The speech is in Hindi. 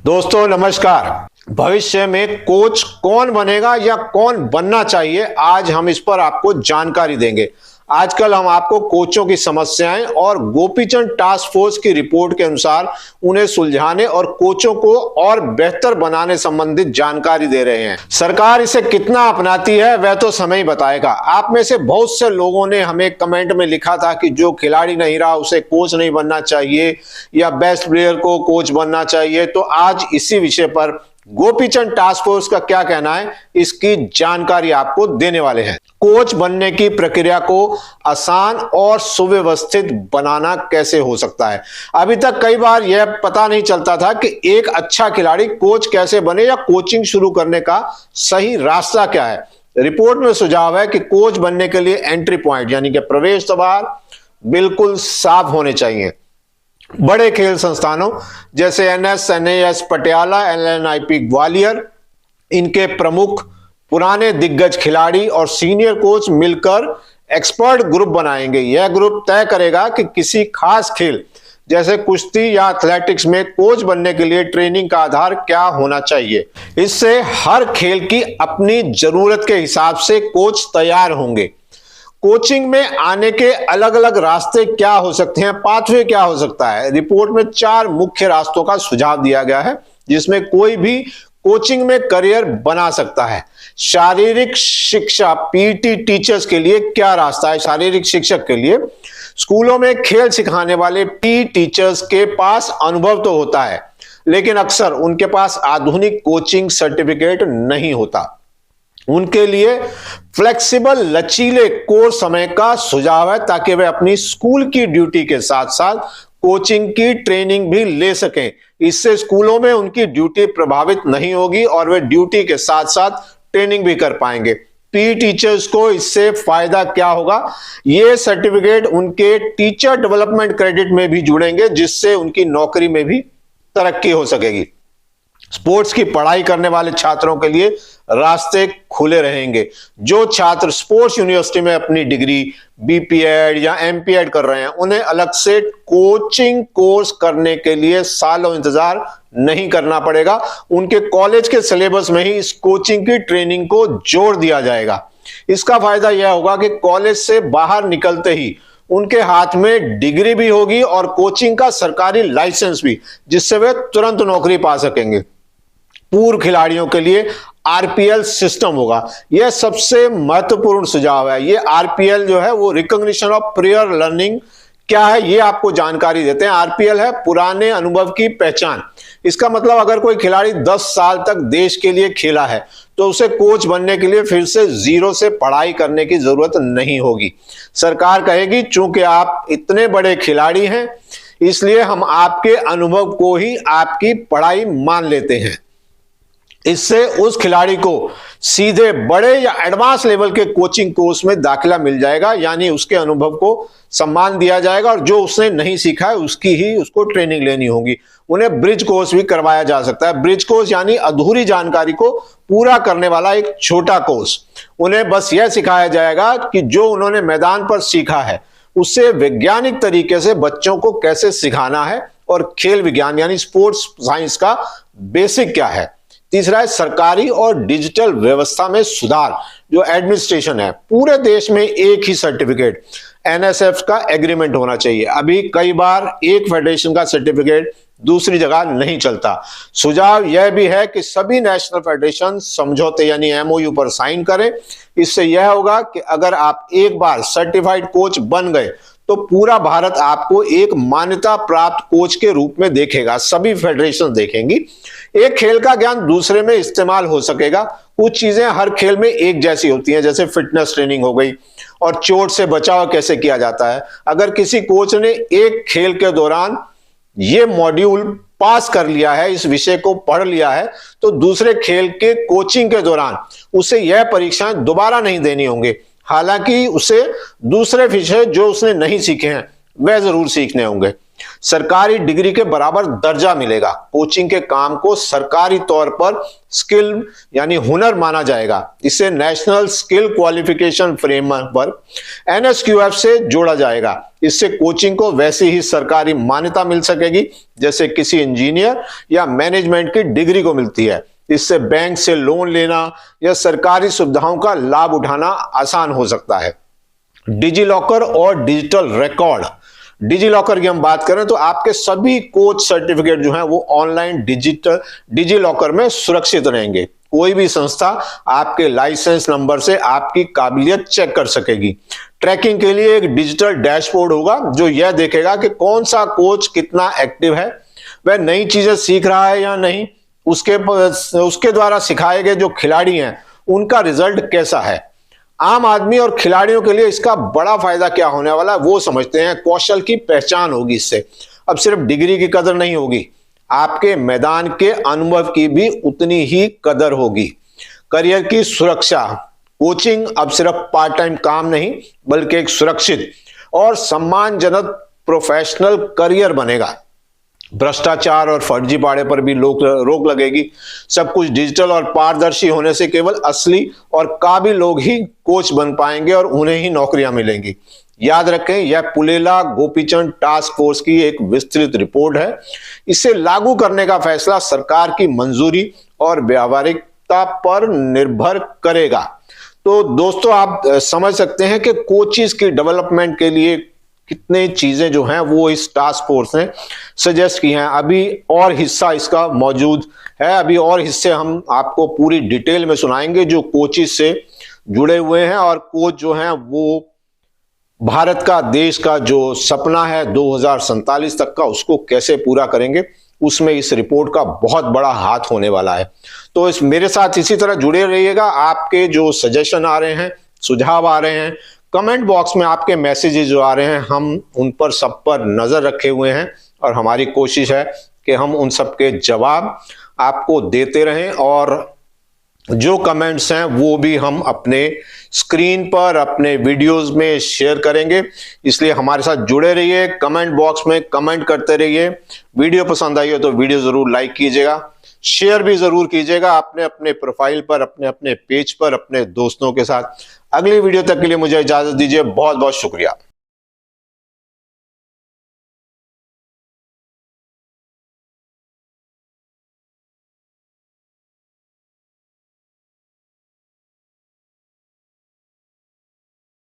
दोस्तों नमस्कार। भविष्य में कोच कौन बनेगा या कौन बनना चाहिए, आज हम इस पर आपको जानकारी देंगे। आजकल हम आपको कोचों की समस्याएं और गोपीचंद टास्क फोर्स की रिपोर्ट के अनुसार उन्हें सुलझाने और कोचों को और बेहतर बनाने संबंधित जानकारी दे रहे हैं। सरकार इसे कितना अपनाती है वह तो समय ही बताएगा। आप में से बहुत से लोगों ने हमें कमेंट में लिखा था कि जो खिलाड़ी नहीं रहा उसे कोच नहीं बनना चाहिए या बेस्ट प्लेयर को कोच बनना चाहिए। तो आज इसी विषय पर गोपीचंद टास्क फोर्स का क्या कहना है, इसकी जानकारी आपको देने वाले हैं। कोच बनने की प्रक्रिया को आसान और सुव्यवस्थित बनाना कैसे हो सकता है। अभी तक कई बार यह पता नहीं चलता था कि एक अच्छा खिलाड़ी कोच कैसे बने या कोचिंग शुरू करने का सही रास्ता क्या है। रिपोर्ट में सुझाव है कि कोच बनने के लिए एंट्री पॉइंट यानी कि प्रवेश द्वार बिल्कुल साफ होने चाहिए। बड़े खेल संस्थानों जैसे NS पटियाला, LNIP ग्वालियर, इनके प्रमुख पुराने दिग्गज खिलाड़ी और सीनियर कोच मिलकर एक्सपर्ट ग्रुप बनाएंगे। यह ग्रुप तय करेगा कि किसी खास खेल जैसे कुश्ती या एथलेटिक्स में कोच बनने के लिए ट्रेनिंग का आधार क्या होना चाहिए। इससे हर खेल की अपनी जरूरत के हिसाब से कोच तैयार होंगे। कोचिंग में आने के अलग अलग रास्ते क्या हो सकते हैं, पाथवे क्या हो सकता है। रिपोर्ट में 4 मुख्य रास्तों का सुझाव दिया गया है जिसमें कोई भी कोचिंग में करियर बना सकता है। शारीरिक शिक्षा PT टीचर्स के लिए क्या रास्ता है। शारीरिक शिक्षक के लिए स्कूलों में खेल सिखाने वाले PT टीचर्स के पास अनुभव तो होता है, लेकिन अक्सर उनके पास आधुनिक कोचिंग सर्टिफिकेट नहीं होता। उनके लिए फ्लेक्सिबल लचीले कोर्स समय का सुझाव है ताकि वे अपनी स्कूल की ड्यूटी के साथ साथ कोचिंग की ट्रेनिंग भी ले सकें। इससे स्कूलों में उनकी ड्यूटी प्रभावित नहीं होगी और वे ड्यूटी के साथ साथ ट्रेनिंग भी कर पाएंगे। PT टीचर्स को इससे फायदा क्या होगा, ये सर्टिफिकेट उनके टीचर डेवलपमेंट क्रेडिट में भी जुड़ेंगे जिससे उनकी नौकरी में भी तरक्की हो सकेगी। स्पोर्ट्स की पढ़ाई करने वाले छात्रों के लिए रास्ते खुले रहेंगे। जो छात्र स्पोर्ट्स यूनिवर्सिटी में अपनी डिग्री BPEd या MPEd कर रहे हैं उन्हें अलग से कोचिंग कोर्स करने के लिए सालों इंतजार नहीं करना पड़ेगा। उनके कॉलेज के सिलेबस में ही इस कोचिंग की ट्रेनिंग को जोड़ दिया जाएगा। इसका फायदा यह होगा कि कॉलेज से बाहर निकलते ही उनके हाथ में डिग्री भी होगी और कोचिंग का सरकारी लाइसेंस भी, जिससे वे तुरंत नौकरी पा सकेंगे। पूर्व खिलाड़ियों के लिए RPL सिस्टम होगा। यह सबसे महत्वपूर्ण सुझाव है। ये RPL जो है वो रिकॉग्निशन ऑफ प्रायर लर्निंग क्या है ये आपको जानकारी देते हैं। RPL है पुराने अनुभव की पहचान। इसका मतलब अगर कोई खिलाड़ी 10 साल तक देश के लिए खेला है तो उसे कोच बनने के लिए फिर से जीरो से पढ़ाई करने की जरूरत नहीं होगी। सरकार कहेगी चूंकि आप इतने बड़े खिलाड़ी हैं इसलिए हम आपके अनुभव को ही आपकी पढ़ाई मान लेते हैं। इससे उस खिलाड़ी को सीधे बड़े या एडवांस लेवल के कोचिंग कोर्स में दाखिला मिल जाएगा, यानी उसके अनुभव को सम्मान दिया जाएगा और जो उसने नहीं सीखा है उसकी ही उसको ट्रेनिंग लेनी होगी। उन्हें ब्रिज कोर्स भी करवाया जा सकता है। ब्रिज कोर्स यानी अधूरी जानकारी को पूरा करने वाला एक छोटा कोर्स। उन्हें बस यह सिखाया जाएगा कि जो उन्होंने मैदान पर सीखा है उससे वैज्ञानिक तरीके से बच्चों को कैसे सिखाना है और खेल विज्ञान यानी स्पोर्ट्स साइंस का बेसिक क्या है। तीसरा है सरकारी और डिजिटल व्यवस्था में सुधार। जो एडमिनिस्ट्रेशन है पूरे देश में एक ही सर्टिफिकेट NSF का एग्रीमेंट होना चाहिए। अभी कई बार एक फेडरेशन का सर्टिफिकेट दूसरी जगह नहीं चलता। सुझाव यह भी है कि सभी नेशनल फेडरेशन समझौते यानी MOU पर साइन करें। इससे यह होगा कि अगर आप एक बार सर्टिफाइड कोच बन गए तो पूरा भारत आपको एक मान्यता प्राप्त कोच के रूप में देखेगा। सभी फेडरेशन देखेंगी। एक खेल का ज्ञान दूसरे में इस्तेमाल हो सकेगा। कुछ चीजें हर खेल में एक जैसी होती हैं, जैसे फिटनेस ट्रेनिंग हो गई और चोट से बचाव कैसे किया जाता है। अगर किसी कोच ने एक खेल के दौरान ये मॉड्यूल पास कर लिया है, इस विषय को पढ़ लिया है, तो दूसरे खेल के कोचिंग के दौरान उसे यह परीक्षाएं दोबारा नहीं देनी होंगे। हालांकि उसे दूसरे विषय जो उसने नहीं सीखे हैं वह जरूर सीखने होंगे। सरकारी डिग्री के बराबर दर्जा मिलेगा। कोचिंग के काम को सरकारी तौर पर स्किल यानी हुनर माना जाएगा। इसे नेशनल स्किल क्वालिफिकेशन फ्रेमवर्क पर NSQF से जोड़ा जाएगा। इससे कोचिंग को वैसी ही सरकारी मान्यता मिल सकेगी जैसे किसी इंजीनियर या मैनेजमेंट की डिग्री को मिलती है। इससे बैंक से लोन लेना या सरकारी सुविधाओं का लाभ उठाना आसान हो सकता है। डिजी लॉकर और डिजिटल रिकॉर्ड। डिजी लॉकर की हम बात करें तो आपके सभी कोच सर्टिफिकेट जो हैं वो ऑनलाइन डिजी लॉकर में सुरक्षित रहेंगे। कोई भी संस्था आपके लाइसेंस नंबर से आपकी काबिलियत चेक कर सकेगी। ट्रैकिंग के लिए एक डिजिटल डैशबोर्ड होगा जो यह देखेगा कि कौन सा कोच कितना एक्टिव है, वह नई चीजें सीख रहा है या नहीं, उसके द्वारा सिखाए गए जो खिलाड़ी हैं उनका रिजल्ट कैसा है। आम आदमी और खिलाड़ियों के लिए इसका बड़ा फायदा क्या होने वाला है वो समझते हैं। कौशल की पहचान होगी इससे। अब सिर्फ डिग्री की कदर नहीं होगी, आपके मैदान के अनुभव की भी उतनी ही कदर होगी। करियर की सुरक्षा। कोचिंग अब सिर्फ पार्ट टाइम काम नहीं बल्कि एक सुरक्षित और सम्मानजनक प्रोफेशनल करियर बनेगा। भ्रष्टाचार और फर्जीवाड़े पर भी रोक लगेगी। सब कुछ डिजिटल और पारदर्शी होने से केवल असली और काबिल लोग ही कोच बन पाएंगे और उन्हें ही नौकरियां मिलेंगी। याद रखें, यह पुलेला गोपीचंद टास्क फोर्स की एक विस्तृत रिपोर्ट है। इसे लागू करने का फैसला सरकार की मंजूरी और व्यावहारिकता पर निर्भर करेगा। तो दोस्तों, आप समझ सकते हैं कि कोचेस की डेवलपमेंट के लिए कितने चीजें जो हैं वो इस टास्क फोर्स ने सजेस्ट की हैं। अभी और हिस्सा इसका मौजूद है, अभी और हिस्से हम आपको पूरी डिटेल में सुनाएंगे जो कोचेस से जुड़े हुए हैं। और कोच जो हैं वो भारत का, देश का जो सपना है 2047 तक का, उसको कैसे पूरा करेंगे, उसमें इस रिपोर्ट का बहुत बड़ा हाथ होने वाला है। तो इस मेरे साथ इसी तरह जुड़े रहिएगा। आपके जो सजेशन आ रहे हैं, सुझाव आ रहे हैं, कमेंट बॉक्स में आपके मैसेजेस जो आ रहे हैं, हम उन पर सब पर नजर रखे हुए हैं और हमारी कोशिश है कि हम उन सब के जवाब आपको देते रहें। और जो कमेंट्स हैं वो भी हम अपने स्क्रीन पर, अपने वीडियोस में शेयर करेंगे। इसलिए हमारे साथ जुड़े रहिए, कमेंट बॉक्स में कमेंट करते रहिए। वीडियो पसंद आई हो तो वीडियो जरूर लाइक कीजिएगा, शेयर भी जरूर कीजिएगा अपने अपने प्रोफाइल पर, अपने अपने पेज पर, अपने दोस्तों के साथ। अगली वीडियो तक के लिए मुझे इजाजत दीजिए। बहुत बहुत शुक्रिया।